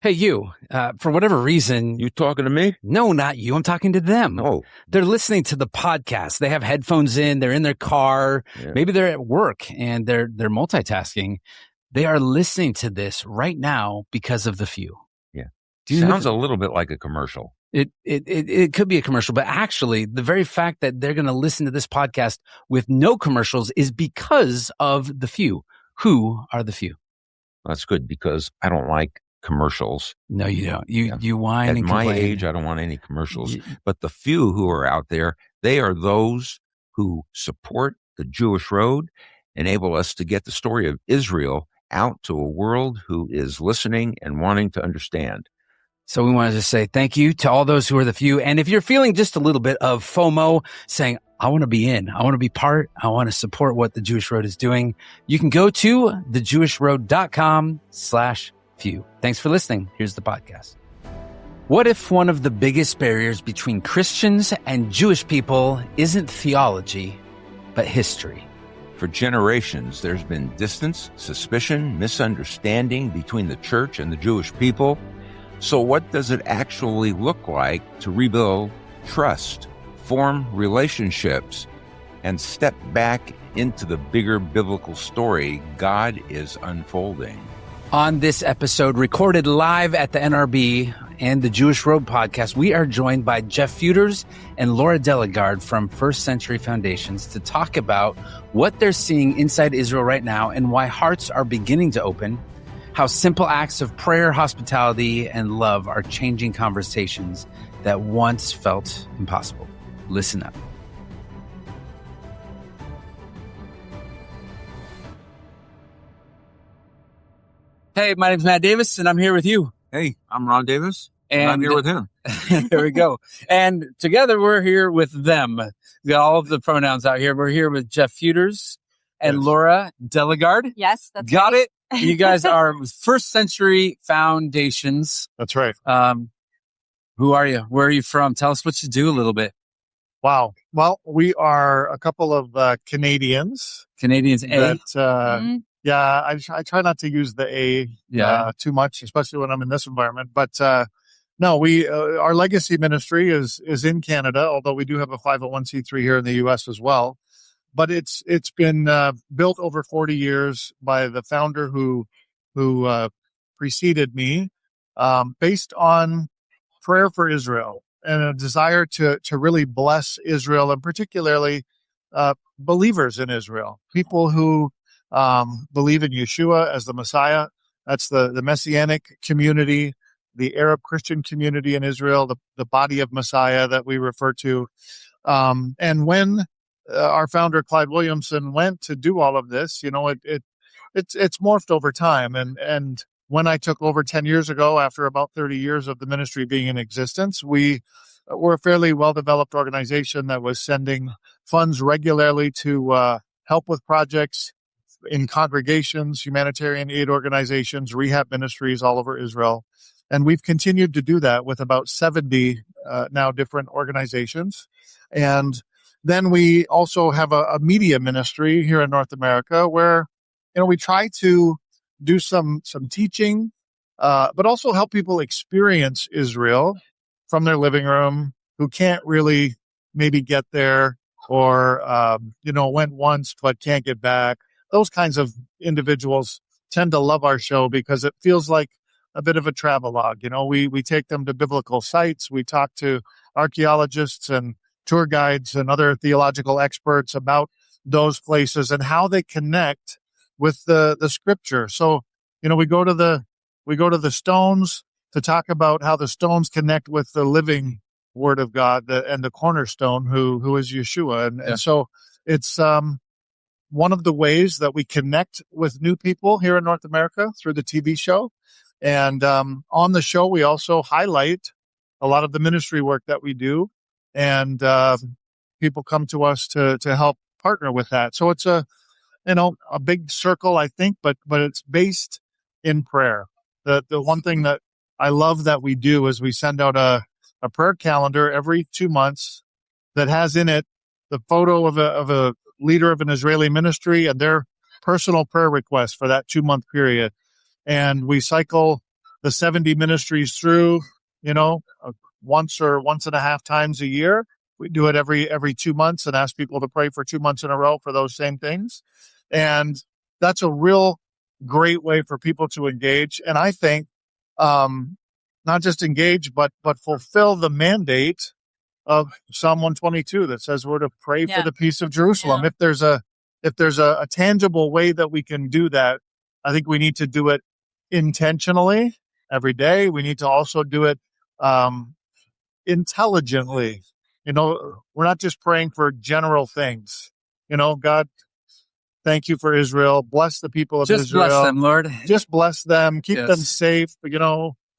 Hey, you, for whatever reason. You talking to me? No, not you. I'm talking to them. Oh. They're listening to the podcast. They have headphones in. They're in their car. Yeah. Maybe they're at work and they're multitasking. They are listening to this right now because of the few. Yeah. Sounds a little bit like a commercial. It could be a commercial, but actually the very fact that they're going to listen to this podcast with no commercials is because of the few. Who are the few? That's good because I don't like commercials. No, you don't. You whine and complain. At my age, I don't want any commercials. But the few who are out there, they are those who support the Jewish road, enable us to get the story of Israel out to a world who is listening and wanting to understand. So we wanted to say thank you to all those who are the few. And if you're feeling just a little bit of FOMO, saying, I want to be in, I want to be part, I want to support what the Jewish Road is doing, you can go to thejewishroad.com/few. Thanks for listening. Here's the podcast. What if one of the biggest barriers between Christians and Jewish people isn't theology, but history? For generations, there's been distance, suspicion, misunderstanding between the church and the Jewish people. So what does it actually look like to rebuild trust, form relationships, and step back into the bigger biblical story God is unfolding? On this episode, recorded live at the NRB and the Jewish Road podcast, we are joined by Jeff Futers and Laura Delagarde from First Century Foundations to talk about what they're seeing inside Israel right now and why hearts are beginning to open, how simple acts of prayer, hospitality, and love are changing conversations that once felt impossible. Listen up. Hey, my name's Matt Davis, and I'm here with you. Hey, I'm Ron Davis, and I'm here with him. There we go. And together we're here with them. We got all of the pronouns out here. We're here with Jeff Futers and Laura Delagarde. Yes, that's got right. it. You guys are First Century Foundations. That's right. Who are you? Where are you from? Tell us what you do a little bit. Wow. Well, we are a couple of Canadians. Canadians, A. Yeah, I try not to use the A too much, especially when I'm in this environment. But no, we our legacy ministry is in Canada, although we do have a 501c3 here in the U.S. as well. But it's been built over 40 years by the founder who preceded me, based on prayer for Israel and a desire to really bless Israel, and particularly believers in Israel, people who believe in Yeshua as the Messiah. That's the Messianic community, the Arab Christian community in Israel, the body of Messiah that we refer to. And when our founder, Clyde Williamson, went to do all of this, it's morphed over time. And when I took over 10 years ago, after about 30 years of the ministry being in existence, we were a fairly well-developed organization that was sending funds regularly to help with projects in congregations, humanitarian aid organizations, rehab ministries all over Israel. And we've continued to do that with about 70 now different organizations. And then we also have a media ministry here in North America where, we try to do some teaching, but also help people experience Israel from their living room who can't really maybe get there or, went once but can't get back. Those kinds of individuals tend to love our show because it feels like a bit of a travelogue. We take them to biblical sites. We talk to archaeologists and tour guides and other theological experts about those places and how they connect with the scripture. So, we go to the stones to talk about how the stones connect with the living word of God and the cornerstone who is Yeshua. And so it's one of the ways that we connect with new people here in North America through the TV show. And on the show, we also highlight a lot of the ministry work that we do. And people come to us to help partner with that. So it's a big circle, I think, but it's based in prayer. The one thing that I love that we do is we send out a prayer calendar every 2 months that has in it the photo of a leader of an Israeli ministry and their personal prayer request for that 2-month period. And we cycle the 70 ministries through, once or once and a half times a year. We do it every 2 months and ask people to pray for 2 months in a row for those same things. And that's a real great way for people to engage. And I think, not just engage, but fulfill the mandate of Psalm 122 that says we're to pray for the peace of Jerusalem. If there's a tangible way that we can do that, I think we need to do it intentionally every day. We need to also do it intelligently. We're not just praying for general things. God, thank you for Israel. Bless the people of Just Israel. bless them, Lord. Just bless them. Keep them safe,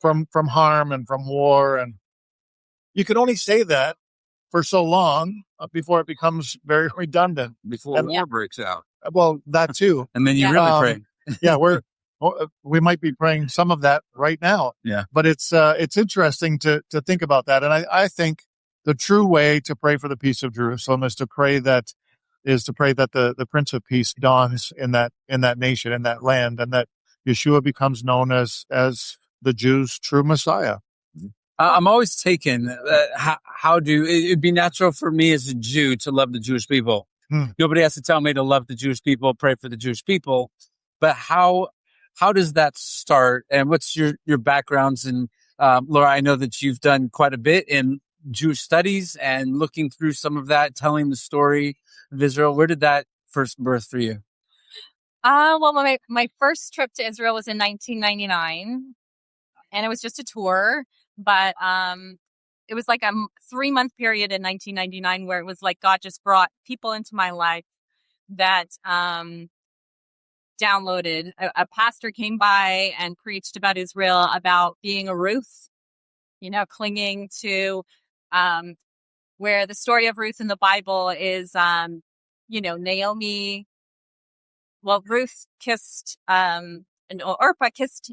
from harm and from war. And you can only say that for so long before it becomes very redundant. Before war breaks out. Well, that too. And then you really pray. We might be praying some of that right now. Yeah. But it's interesting to think about that. And I think the true way to pray for the peace of Jerusalem is to pray that the Prince of Peace dawns in that nation, in that land, and that Yeshua becomes known as the Jews' true Messiah. I'm always taken. It'd be natural for me as a Jew to love the Jewish people. Nobody has to tell me to love the Jewish people, pray for the Jewish people. But how does that start? And what's your backgrounds? And Laura, I know that you've done quite a bit in Jewish studies and looking through some of that, telling the story of Israel. Where did that first birth for you? Well, my first trip to Israel was in 1999, and it was just a tour. But it was like a 3-month period in 1999 where it was like God just brought people into my life that downloaded. A pastor came by and preached about Israel, about being a Ruth, clinging to where the story of Ruth in the Bible is, Naomi. Well, Ruth kissed, and Orpah kissed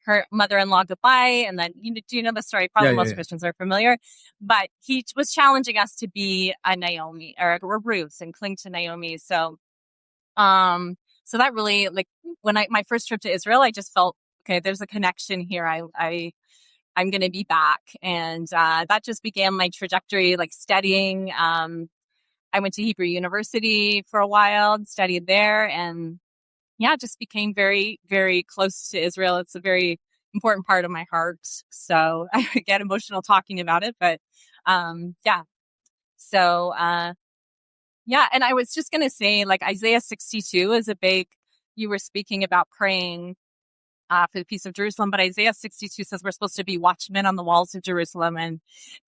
her mother-in-law goodbye. And then, do you know the story? Probably most Christians are familiar. But he was challenging us to be a Naomi or a Ruth and cling to Naomi. So that really, like, when my first trip to Israel, I just felt, okay, there's a connection here. I'm going to be back. And that just began my trajectory, like studying. I went to Hebrew University for a while and studied there, and just became very, very close to Israel. It's a very important part of my heart. So I get emotional talking about it, but So, and I was just going to say, like, Isaiah 62 is a big, you were speaking about praying for the peace of Jerusalem, but Isaiah 62 says we're supposed to be watchmen on the walls of Jerusalem. And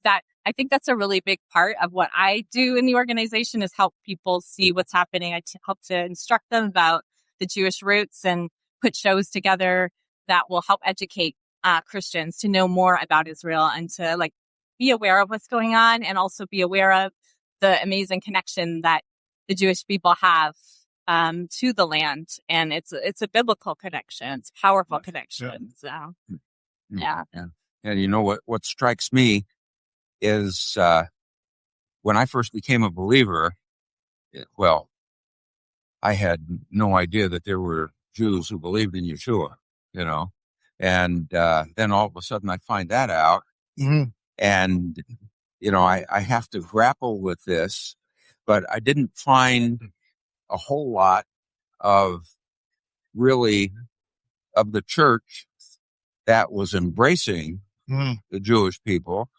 that, I think that's a really big part of what I do in the organization, is help people see what's happening. I help to instruct them about the Jewish roots and put shows together that will help educate Christians to know more about Israel and to, like, be aware of what's going on, and also be aware of the amazing connection that the Jewish people have to the land. And it's a biblical connection. It's a powerful connection. So, yeah. And what strikes me is when I first became a believer, I had no idea that there were Jews who believed in Yeshua, and then all of a sudden I find that out. Mm-hmm. And, I have to grapple with this, but I didn't find a whole lot of the church that was embracing the Jewish people.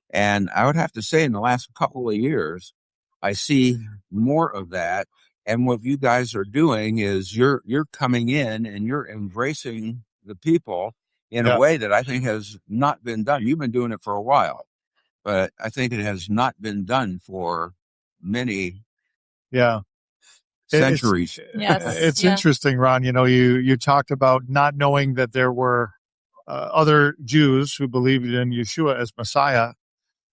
And I would have to say in the last couple of years, I see more of that. And what you guys are doing is you're coming in and you're embracing the people in a way that I think has not been done. You've been doing it for a while, but I think it has not been done for many centuries. It's interesting, Ron. You talked about not knowing that there were other Jews who believed in Yeshua as Messiah.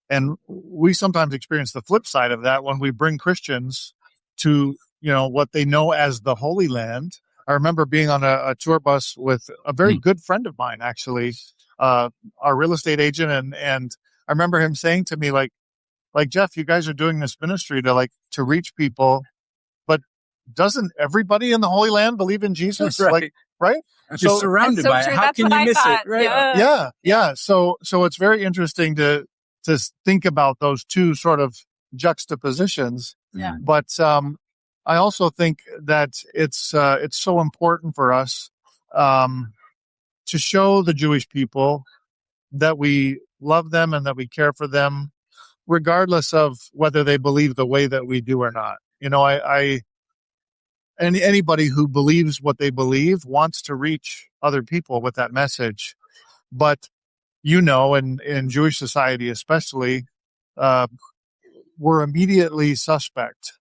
And we sometimes experience the flip side of that when we bring Christians to, what they know as the Holy Land. I remember being on a tour bus with a very good friend of mine, actually, our real estate agent. And I remember him saying to me, like, Jeff, you guys are doing this ministry to reach people, but doesn't everybody in the Holy Land believe in Jesus? Right. right? You're surrounded so by true. it. How That's can what you I miss thought. it? Right. Yeah. So it's very interesting to think about those two sort of juxtapositions. Yeah. But I also think that it's so important for us to show the Jewish people that we love them and that we care for them, regardless of whether they believe the way that we do or not. Anybody who believes what they believe wants to reach other people with that message. But, in Jewish society especially, we're immediately suspect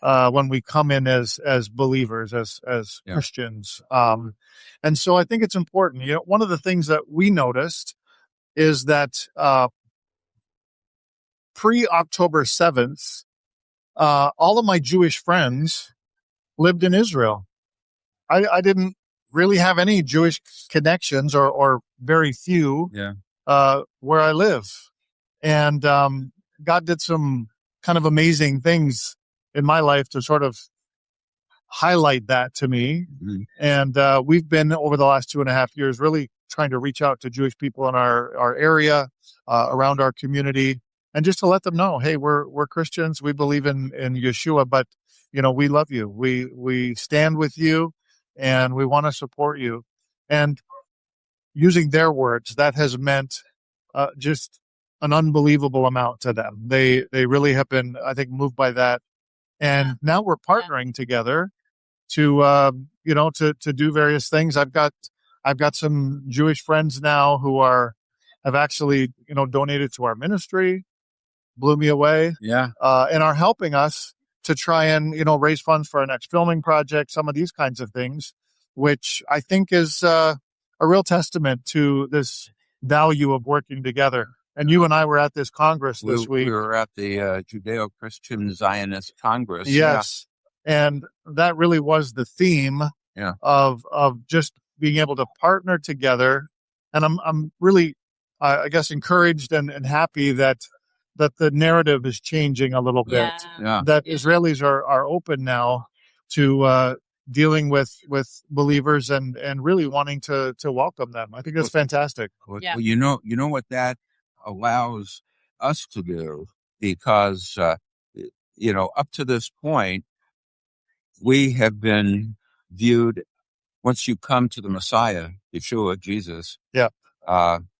when we come in as believers, as Christians. And so I think it's important. One of the things that we noticed is that pre-October 7th, all of my Jewish friends lived in Israel. I didn't really have any Jewish connections or very few where I live. And God did some kind of amazing things in my life to sort of highlight that to me. Mhm. And we've been, over the last 2.5 years, really trying to reach out to Jewish people in our area, around our community, and just to let them know, hey, we're Christians. We believe in Yeshua, but we love you. We stand with you, and we want to support you. And using their words, that has meant just an unbelievable amount to them. They really have been, I think, moved by that. And now we're partnering together to to do various things. I've got some Jewish friends now who have actually donated to our ministry, blew me away, and are helping us to try and raise funds for our next filming project. Some of these kinds of things, which I think is a real testament to this value of working together. And you and I were at this Congress this week. We were at the Judeo-Christian Zionist Congress. Yes. And that really was the theme of just being able to partner together. And I'm really, I guess, encouraged and happy that the narrative is changing a little bit. Yeah. That Israelis are open now to dealing with believers and really wanting to welcome them. I think that's fantastic. Well, you know what that allows us to do, because up to this point, we have been viewed, once you come to the Messiah, Yeshua, Jesus,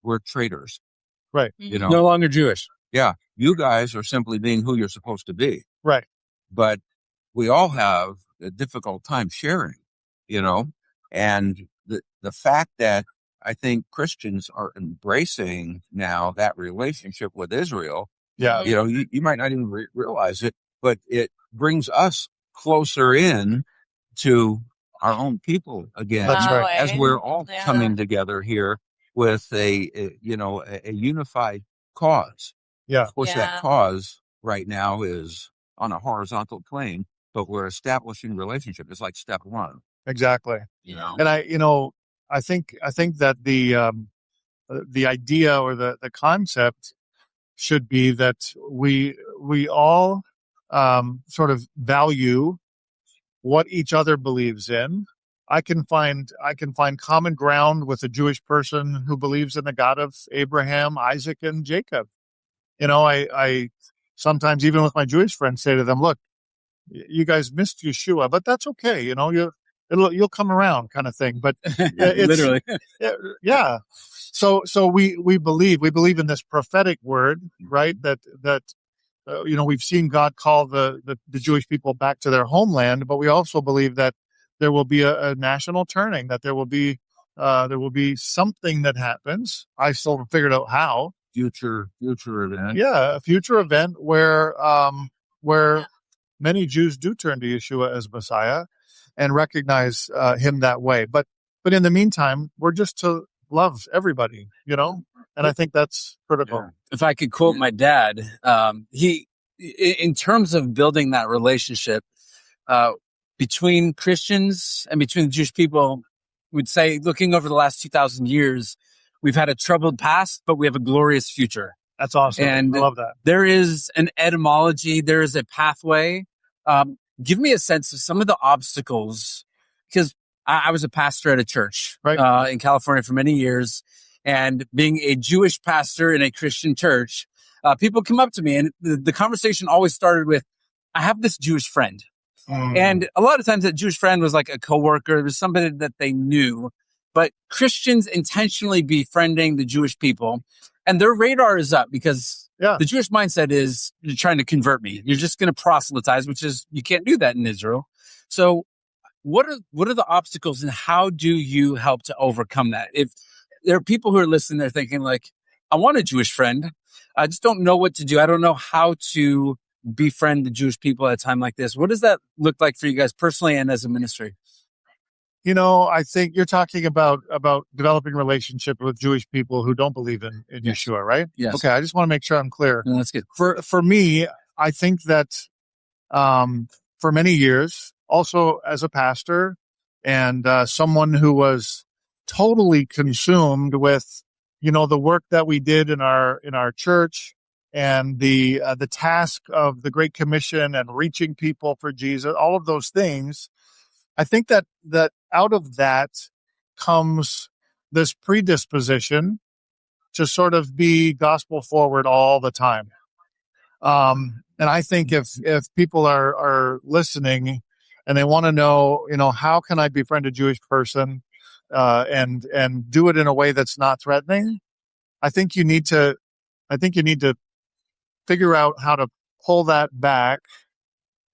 we're traitors. Right. No longer Jewish. Yeah. You guys are simply being who you're supposed to be. Right. But we all have a difficult time sharing, and the fact that I think Christians are embracing now that relationship with Israel. Yeah. You might not even realize it, but it brings us closer in to our own people again. That's right. As we're all coming together here with a unified cause. Yeah. Of course, that cause right now is on a horizontal plane, but we're establishing relationship. It's like step one. Exactly. And I think that the idea or the concept should be that we all sort of value what each other believes in. I can find common ground with a Jewish person who believes in the God of Abraham, Isaac, and Jacob. I sometimes, even with my Jewish friends, say to them, look, you guys missed Yeshua, but that's okay. You'll come around, kind of thing. But it's, literally, yeah. So we believe in this prophetic word, right? That we've seen God call the Jewish people back to their homeland, but we also believe that there will be a national turning, that there will be something that happens. I still haven't figured out how. Future event. Yeah, a future event where many Jews do turn to Yeshua as Messiah and recognize him that way. But in the meantime, we're just to love everybody, and I think that's critical. Yeah. If I could quote my dad, he, in terms of building that relationship between Christians and between the Jewish people, would say, looking over the last 2,000 years, we've had a troubled past, but we have a glorious future. That's awesome. And I love that. There is an etymology. There is a pathway. Give me a sense of some of the obstacles, because I was a pastor at a church Right. in California for many years. And being a Jewish pastor in a Christian church, people come up to me and the conversation always started with, I have this Jewish friend. And a lot of times that Jewish friend was like a coworker. It was somebody that they knew. But Christians intentionally befriending the Jewish people, and their radar is up because the Jewish mindset is you're trying to convert me. You're just going to proselytize, which is you can't do that in Israel. So what are the obstacles and how do you help to overcome that? If there are people who are listening, they're thinking like, I want a Jewish friend. I just don't know what to do. I don't know how to befriend the Jewish people at a time like this. What does that look like for you guys personally and as a ministry? I think you're talking about developing relationship with Jewish people who don't believe in Yeshua, right? Yes. Okay, I just want to make sure I'm clear. No, that's good. For me, I think that for many years, also as a pastor and someone who was totally consumed with, the work that we did in our church and the task of the Great Commission and reaching people for Jesus, all of those things. I think that out of that comes this predisposition to sort of be gospel forward all the time. And I think if people are listening and they want to know, how can I befriend a Jewish person, and do it in a way that's not threatening, I think you need to figure out how to pull that back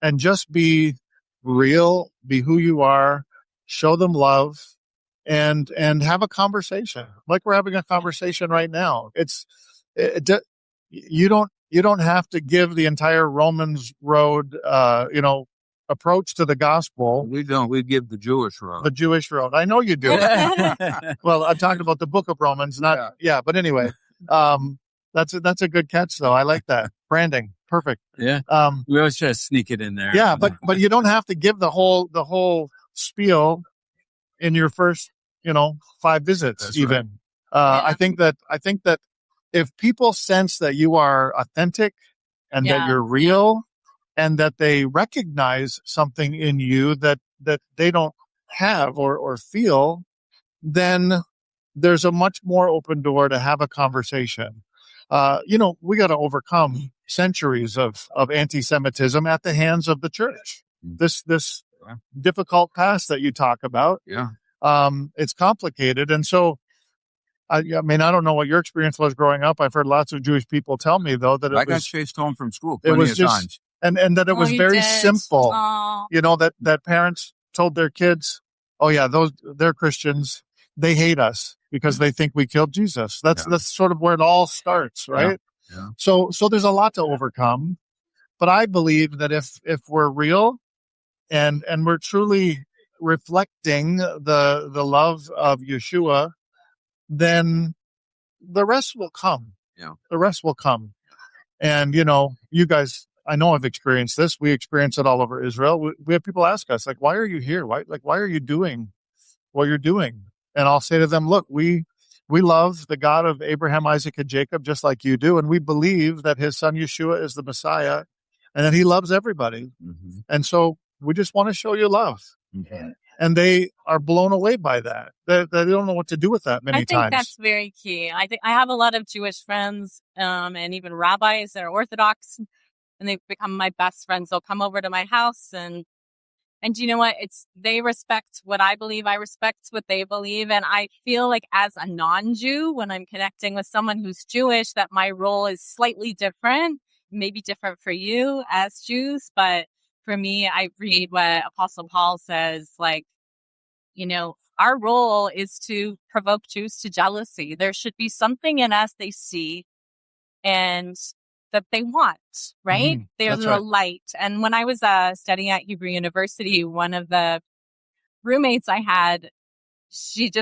and just be real, be who you are, show them love, and have a conversation like we're having a conversation right now. You don't have to give the entire Romans road, approach to the gospel. We don't. We give the Jewish road. The Jewish road. I know you do. Well, I'm talking about the book of Romans, not But anyway, that's a good catch, though. I like that branding. Perfect. Yeah. We always try to sneak it in there. Yeah, but you don't have to give the whole spiel in your first 5 visits. That's even. Right. I think that if people sense that you are authentic and that you're real and that they recognize something in you that they don't have or feel, then there's a much more open door to have a conversation. We got to overcome centuries of anti-Semitism at the hands of the church. This difficult past that you talk about. Yeah. It's complicated. And so, I don't know what your experience was growing up. I've heard lots of Jewish people tell me, though, that I got chased home from school plenty of times. And that it was very simple. Aww. That parents told their kids, oh yeah, they're Christians. They hate us because they think we killed Jesus. That's sort of where it all starts, right? Yeah. So there's a lot to overcome, but I believe that if we're real and we're truly reflecting the love of Yeshua, then the rest will come. Yeah. The rest will come. And, you guys, I know I've experienced this. We experience it all over Israel. We have people ask us, like, why are you here? Why are you doing what you're doing? And I'll say to them, look, we love the God of Abraham, Isaac, and Jacob, just like you do. And we believe that his son Yeshua is the Messiah and that he loves everybody. Mm-hmm. And so we just want to show you love. Mm-hmm. And they are blown away by that. They don't know what to do with that many times. I think that's very key. I think I have a lot of Jewish friends, and even rabbis that are Orthodox, and they've become my best friends. They'll come over to my house and you know what? They respect what I believe. I respect what they believe. And I feel like as a non-Jew, when I'm connecting with someone who's Jewish, that my role is slightly different, maybe different for you as Jews. But for me, I read what Apostle Paul says, like, our role is to provoke Jews to jealousy. There should be something in us they see and that they want, right? Mm-hmm. There's a light. And when I was studying at Hebrew University, one of the roommates I had, she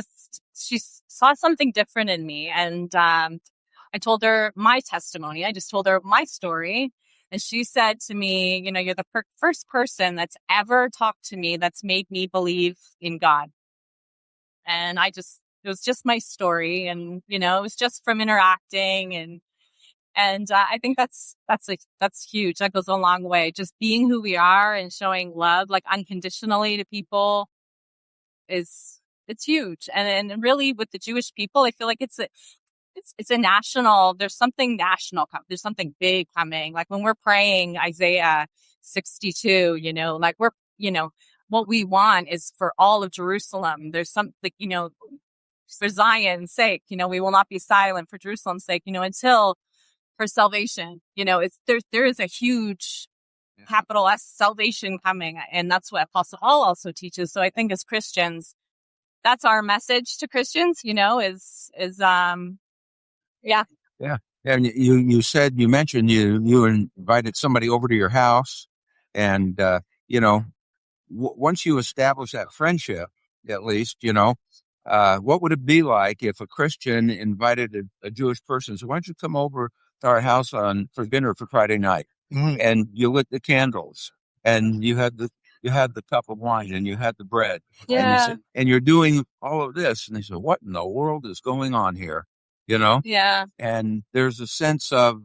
saw something different in me. And I told her my testimony. I just told her my story. And she said to me, you're the first person that's ever talked to me that's made me believe in God. And it was just my story. And, it was just from interacting and I think that's huge. That goes a long way. Just being who we are and showing love, like unconditionally to people. it's huge. And really with the Jewish people, I feel like it's a national, there's something national, there's something big coming. Like when we're praying Isaiah 62, like what we want is for all of Jerusalem. There's something, for Zion's sake, we will not be silent for Jerusalem's sake, until her salvation, there is a huge capital S salvation coming. And that's what Apostle Paul also teaches. So I think as Christians, that's our message to Christians, yeah. Yeah. And you mentioned you invited somebody over to your house, and once you establish that friendship, at least, what would it be like if a Christian invited a Jewish person? So why don't you come over to our house for dinner for Friday night? Mhm. And you lit the candles, and you had the cup of wine, and you had the bread. Yeah. And you're doing all of this. And they said, what in the world is going on here? Yeah. And there's a sense of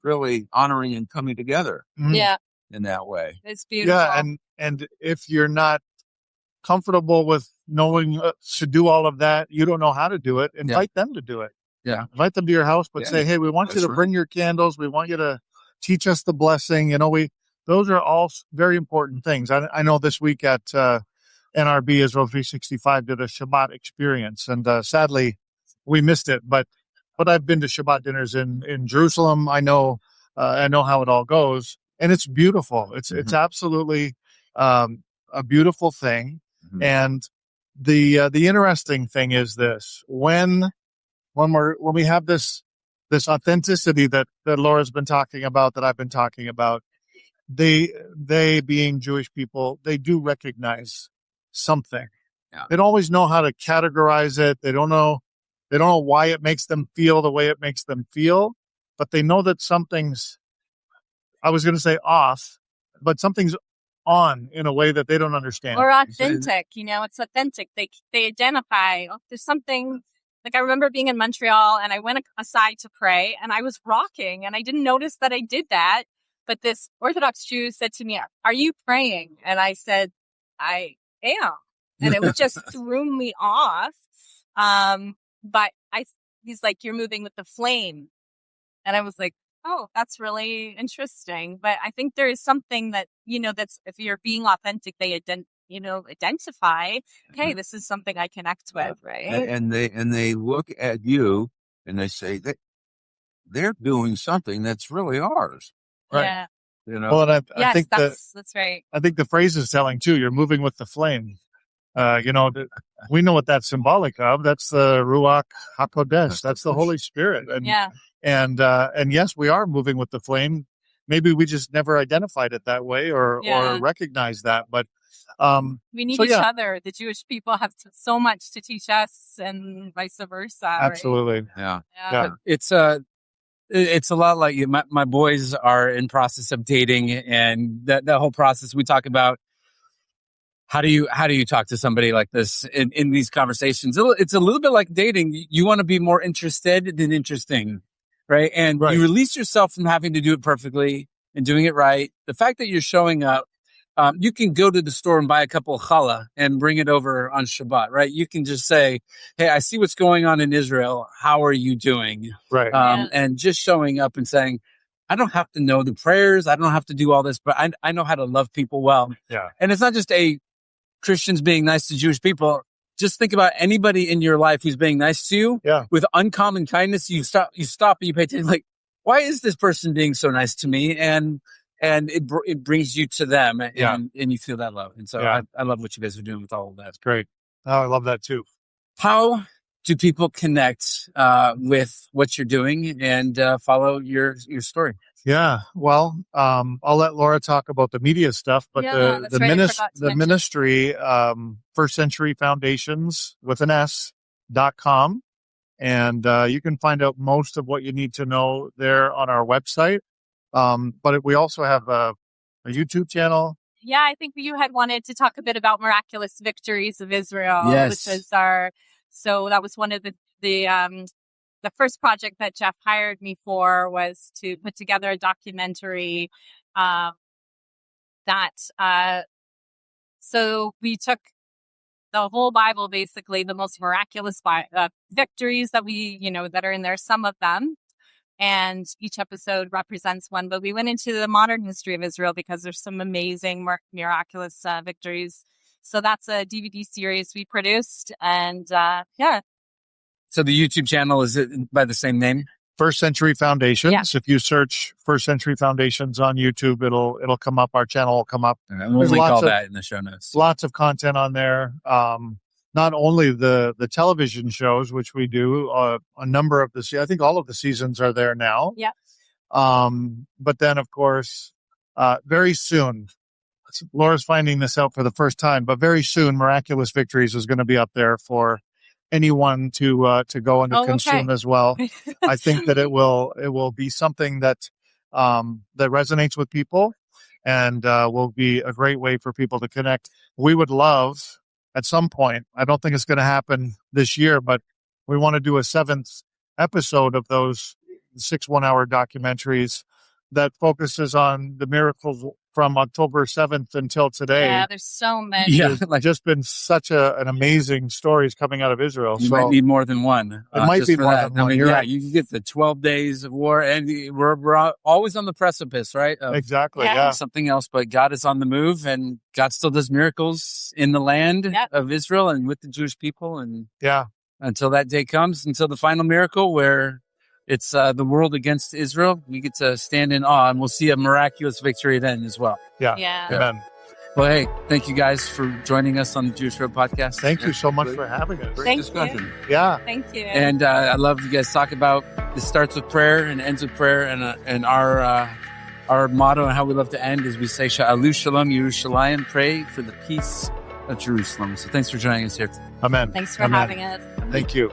really honoring and coming together Mhm. Yeah. in that way. It's beautiful. Yeah, and if you're not comfortable with knowing to do all of that, you don't know how to do it, invite them to do it. Yeah. Invite them to your house, but Yeah. say, hey, we want you That's to bring your candles. We want you to teach us the blessing. Those are all very important things. I know this week at NRB Israel 365 did a Shabbat experience, and sadly we missed it. But I've been to Shabbat dinners in Jerusalem. I know how it all goes, and it's beautiful. It's absolutely a beautiful thing. Mhm. And the interesting thing is this: when we have this authenticity that Laura's been talking about, that I've been talking about, they being Jewish people, they do recognize something. Yeah. They don't always know how to categorize it. They don't know why it makes them feel the way it makes them feel, but they know that something's, I was going to say off, but something's on in a way that they don't understand. Or authentic, it's authentic. They identify, there's something. Like I remember being in Montreal and I went aside to pray and I was rocking and I didn't notice that I did that. But this Orthodox Jew said to me, are you praying? And I said, I am. And it just threw me off. But he's like, you're moving with the flame. And I was like, oh, that's really interesting. But I think there is something that, that's, if you're being authentic, they identify, okay, this is something I connect with, right? And they look at you and they say that they're doing something that's really ours. Right. Yeah. Well, and I think that's right. I think the phrase is telling too. You're moving with the flame. We know what that's symbolic of. That's the Ruach HaKodesh. That's the Holy Spirit. And and yes, we are moving with the flame. Maybe we just never identified it that way or recognized that. But we need each other. The Jewish people have so much to teach us, and vice versa. Absolutely. Right? Yeah. But it's a lot like you. My boys are in process of dating, and that whole process we talk about. How do you talk to somebody like this in these conversations? It's a little bit like dating. You want to be more interested than interesting, right? And you release yourself from having to do it perfectly and doing it right. The fact that you're showing up, you can go to the store and buy a couple of challah and bring it over on Shabbat, right? You can just say, hey, I see what's going on in Israel. How are you doing? Right. And just showing up and saying, I don't have to know the prayers. I don't have to do all this, but I know how to love people well. Yeah. And it's not just Christians being nice to Jewish people. Just think about anybody in your life who's being nice to you with uncommon kindness. You stop and you pay attention, like, why is this person being so nice to me? And it brings you to them and you feel that love. And so I love what you guys are doing with all of that. It's great. Oh, I love that too. How do people connect with what you're doing and follow your story? Yeah, well, I'll let Laura talk about the media stuff, but the ministry, First Century Foundations with an S.com. And you can find out most of what you need to know there on our website. But we also have a YouTube channel. Yeah, I think you had wanted to talk a bit about Miraculous Victories of Israel, which was so that was one of the first project that Jeff hired me for was to put together a documentary so we took the whole Bible, basically, the most miraculous victories that that are in there, some of them. And each episode represents one. But we went into the modern history of Israel because there's some amazing miraculous victories. So that's a DVD series we produced. And yeah. So the YouTube channel, is it by the same name? First Century Foundations. Yeah. If you search First Century Foundations on YouTube, it'll come up. Our channel will come up. And we'll link all that in the show notes. Lots of content on there. Not only the television shows, which we do, a number of I think all of the seasons are there now. Yeah. But then, of course, very soon, Laura's finding this out for the first time, but very soon, Miraculous Victories is going to be up there for anyone to go and to consume as well. I think that it will be something that resonates with people, and will be a great way for people to connect. We would love, at some point, I don't think it's going to happen this year, but we want to do a 7th episode of those 6 one-hour documentaries that focuses on the miracles from October 7th until today. Yeah, there's so many. Yeah, There's just been such an amazing stories coming out of Israel. You might need more than one. It might be more than one. I mean, You're yeah, right. you can get the 12 days of war, and we're always on the precipice, right? Of Exactly, Yeah. yeah. something else, but God is on the move, and God still does miracles in the land of Israel and with the Jewish people, and Yeah. until that day comes, until the final miracle where it's the world against Israel, we get to stand in awe, and we'll see a miraculous victory then as well. Yeah. Yeah. Amen. Well, hey, thank you guys for joining us on the Jewish Road Podcast. Thank you so much for having us. Great Thank discussion. you. Yeah. Thank you. And I love you guys talk about it starts with prayer and ends with prayer, and our motto and how we love to end is we say Sha'alu Shalom Yerushalayim, pray for the peace of Jerusalem. So thanks for joining us here. Amen. Thanks for Amen. having us. Thank you.